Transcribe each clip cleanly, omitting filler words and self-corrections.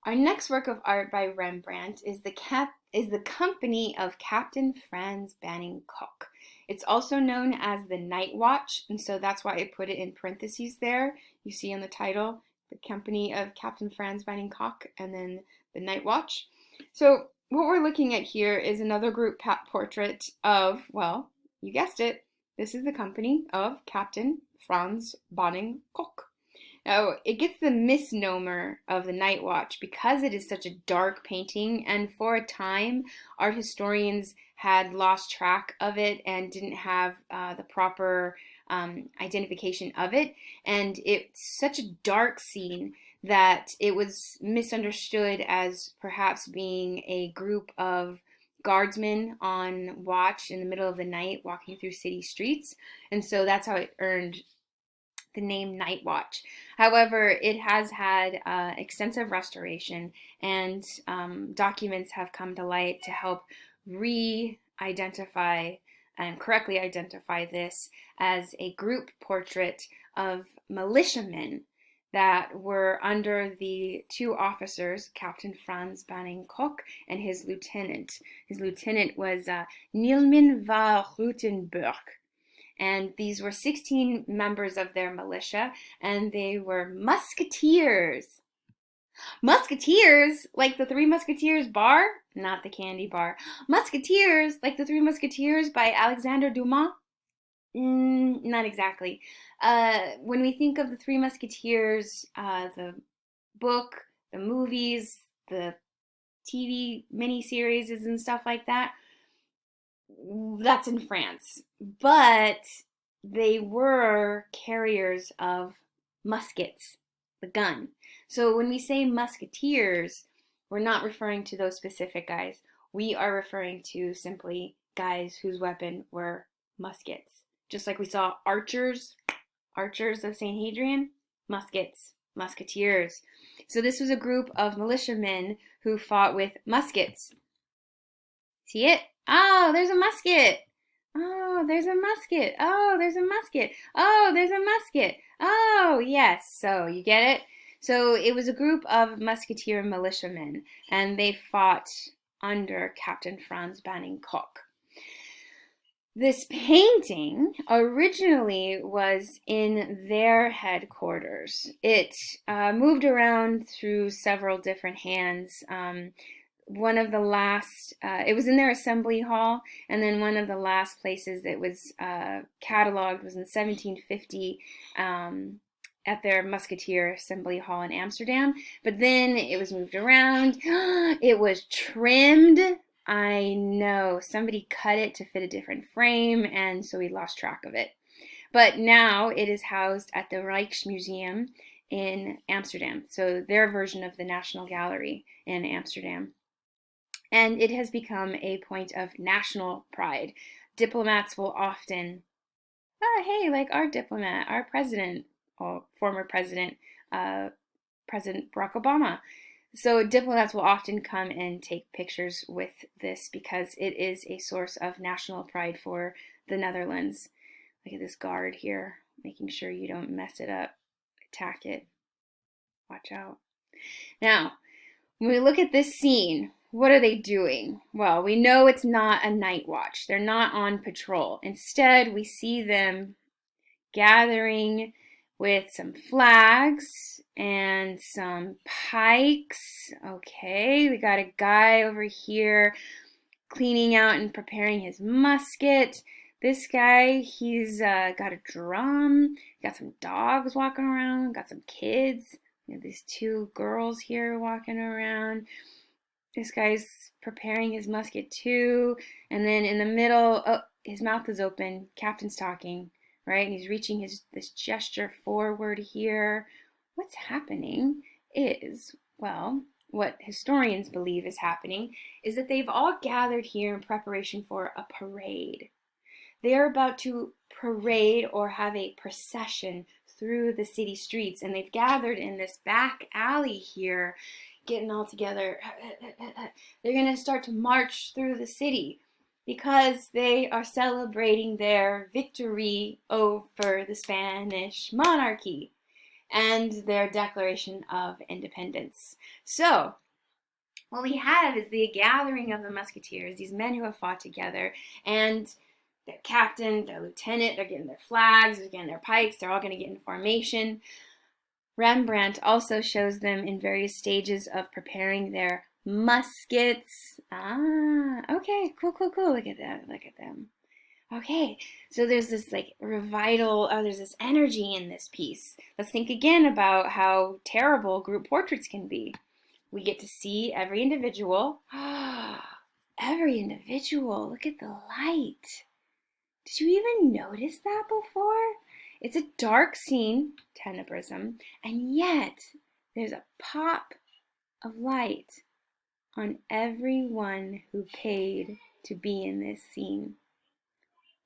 Our next work of art by Rembrandt is the Company of Captain Frans Banning Cocq. It's also known as the Night Watch, and so that's why I put it in parentheses there. You see on the title, the Company of Captain Frans Banning Cocq, and then the Night Watch. So what we're looking at here is another group portrait of, well, you guessed it, this is the Company of Captain Frans Banning Cocq. Now, it gets the misnomer of the Night Watch because it is such a dark painting, and for a time, art historians had lost track of it and didn't have the proper identification of it. And it's such a dark scene that it was misunderstood as perhaps being a group of guardsmen on watch in the middle of the night walking through city streets. And so that's how it earned the name Night Watch. However, it has had extensive restoration, and documents have come to light to help re-identify and correctly identify this as a group portrait of militiamen that were under the two officers, Captain Frans Banning Cocq and his lieutenant. His lieutenant was Nielman van Rutenburg. And these were 16 members of their militia, and they were musketeers. Musketeers, like the Three Musketeers bar, not the candy bar. Musketeers, like the Three Musketeers by Alexander Dumas. Not exactly. When we think of the Three Musketeers, the book, the movies, the TV miniseries and stuff like that, that's in France. But they were carriers of muskets, the gun. So when we say musketeers, we're not referring to those specific guys. We are referring to simply guys whose weapon were muskets. Just like we saw archers, archers of St. Hadrian, muskets, musketeers. So this was a group of militiamen who fought with muskets. See it? Oh, there's a musket. Oh, there's a musket. Oh, there's a musket. Oh, there's a musket. Oh, yes. So you get it? So it was a group of musketeer militiamen, and they fought under Captain Frans Banning Cocq. This painting originally was in their headquarters. It moved around through several different hands. One of the last, it was in their assembly hall, and then one of the last places it was cataloged was in 1750 at their Musketeer Assembly Hall in Amsterdam. But then it was moved around. It was trimmed. I know, somebody cut it to fit a different frame, and so we lost track of it. But now it is housed at the Rijksmuseum in Amsterdam, so their version of the National Gallery in Amsterdam. And it has become a point of national pride. Diplomats will often, hey, like our diplomat, our president, or former president, President Barack Obama. So diplomats will often come and take pictures with this because it is a source of national pride for the Netherlands. Look at this guard here, making sure you don't mess it up, attack it. Watch out. Now, when we look at this scene, what are they doing? Well, we know it's not a night watch. They're not on patrol. Instead, we see them gathering with some flags and some pikes. Okay, we got a guy over here cleaning out and preparing his musket. This guy, he's got a drum, got some dogs walking around, got some kids. You know, these two girls here walking around. This guy's preparing his musket too. And then in the middle, oh, his mouth is open. Captain's talking, right? And he's reaching this gesture forward here. What's happening is, well, what historians believe is happening is that they've all gathered here in preparation for a parade. They're about to parade or have a procession through the city streets, and they've gathered in this back alley here, getting all together. They're going to start to march through the city because they are celebrating their victory over the Spanish monarchy. and their Declaration of Independence. So, what we have is the gathering of the musketeers, these men who have fought together, and their captain, their lieutenant, they're getting their flags, they're getting their pikes, they're all going to get in formation. Rembrandt also shows them in various stages of preparing their muskets. Okay, cool. Look at them. Okay, so there's this like revital, there's this energy in this piece. Let's think again about how terrible group portraits can be. We get to see every individual. Every individual, look at the light. Did you even notice that before? It's a dark scene, tenebrism, and yet there's a pop of light on everyone who paid to be in this scene.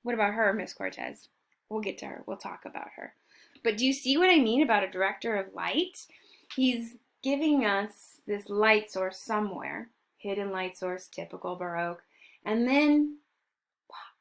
What about her, Miss Cortez? We'll get to her. We'll talk about her. But do you see what I mean about a director of light? He's giving us this light source somewhere, hidden light source, typical Baroque, and then pop,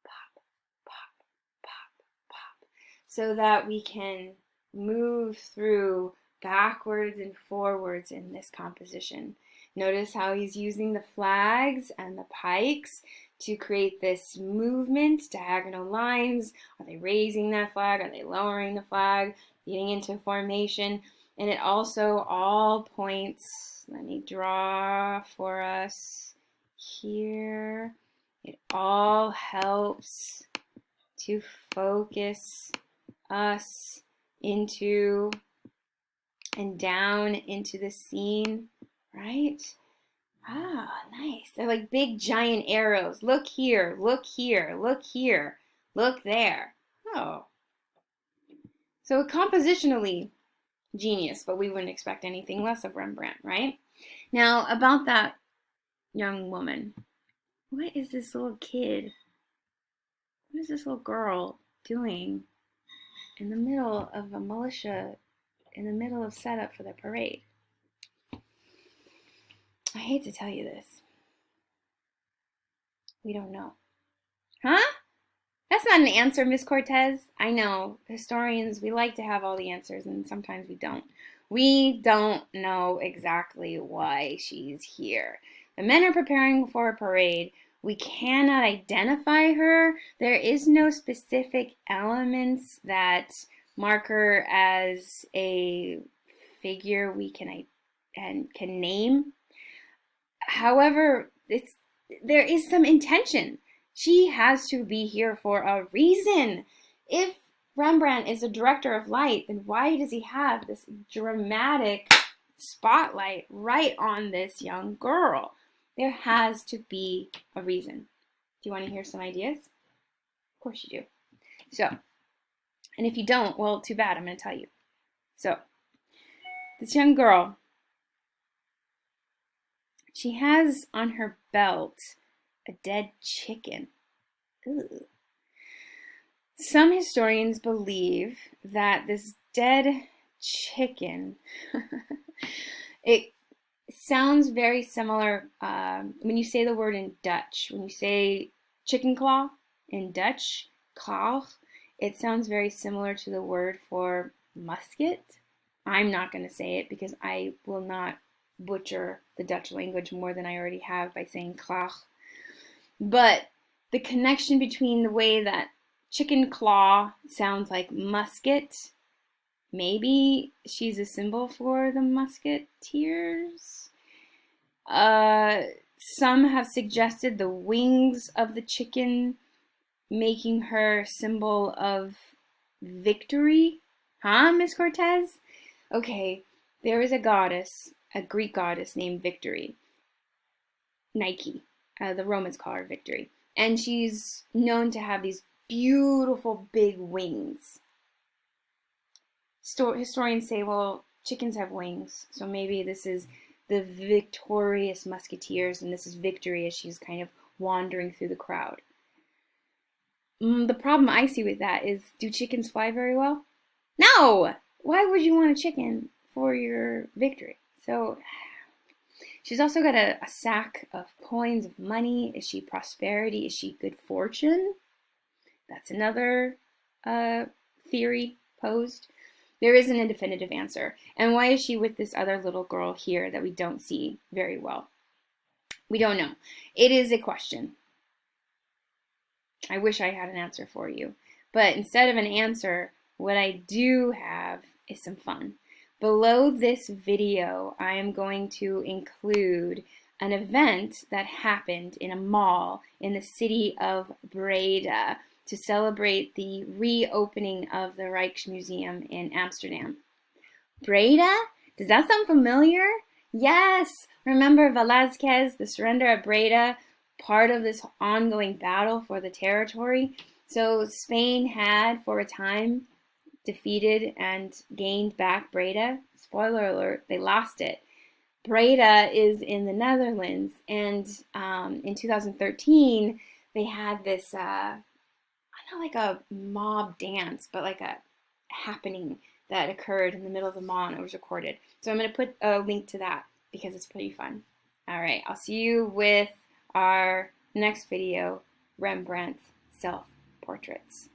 pop, pop, pop, pop, so that we can move through backwards and forwards in this composition. Notice how he's using the flags and the pikes to create this movement, diagonal lines. Are they raising that flag? Are they lowering the flag? Getting into formation. And it also all points, let me draw for us here. It all helps to focus us into and down into the scene, right? Nice. They're like big giant arrows. Look here, look here, look here, look there. Oh. So compositionally, genius, but we wouldn't expect anything less of Rembrandt, right? Now, about that young woman. What is this little kid? What is this little girl doing in the middle of a militia, in the middle of setup for the parade? I hate to tell you this. We don't know. Huh? That's not an answer, Miss Cortez. I know, historians, we like to have all the answers, and sometimes we don't. We don't know exactly why she's here. The men are preparing for a parade. We cannot identify her. There is no specific elements that mark her as a figure we can name. However, there is some intention. She has to be here for a reason. If Rembrandt is a director of light, then why does he have this dramatic spotlight right on this young girl? There has to be a reason. Do you want to hear some ideas? Of course you do. So, and if you don't, well, too bad, I'm going to tell you. So, this young girl, she has on her belt a dead chicken. Ooh. Some historians believe that this dead chicken, it sounds very similar when you say the word in Dutch. When you say chicken claw in Dutch, klaar, it sounds very similar to the word for musket. I'm not going to say it because I will not butcher the Dutch language more than I already have by saying klaar. But the connection between the way that chicken claw sounds like musket, maybe she's a symbol for the musketeers. Some have suggested the wings of the chicken making her symbol of victory. Huh, Miss Cortez? Okay, there is a goddess, a Greek goddess named Victory. Nike. The Romans call her Victory. And she's known to have these beautiful big wings. Historians say, well, chickens have wings, so maybe this is the victorious musketeers, and this is Victory as she's kind of wandering through the crowd. The problem I see with that is, do chickens fly very well? No! Why would you want a chicken for your victory? So, she's also got a sack of coins of money. Is she prosperity? Is she good fortune? That's another theory posed. There isn't a definitive answer. And why is she with this other little girl here that we don't see very well? We don't know. It is a question. I wish I had an answer for you. But instead of an answer, what I do have is some fun. Below this video, I am going to include an event that happened in a mall in the city of Breda to celebrate the reopening of the Rijksmuseum in Amsterdam. Breda? Does that sound familiar? Yes! Remember Velázquez, the surrender at Breda, part of this ongoing battle for the territory? So Spain had, for a time, defeated and gained back Breda. Spoiler alert, they lost it. Breda is in the Netherlands, and in 2013, they had this, I don't know, like a mob dance, but like a happening that occurred in the middle of the mall, and it was recorded. So I'm going to put a link to that because it's pretty fun. All right, I'll see you with our next video, Rembrandt's self-portraits.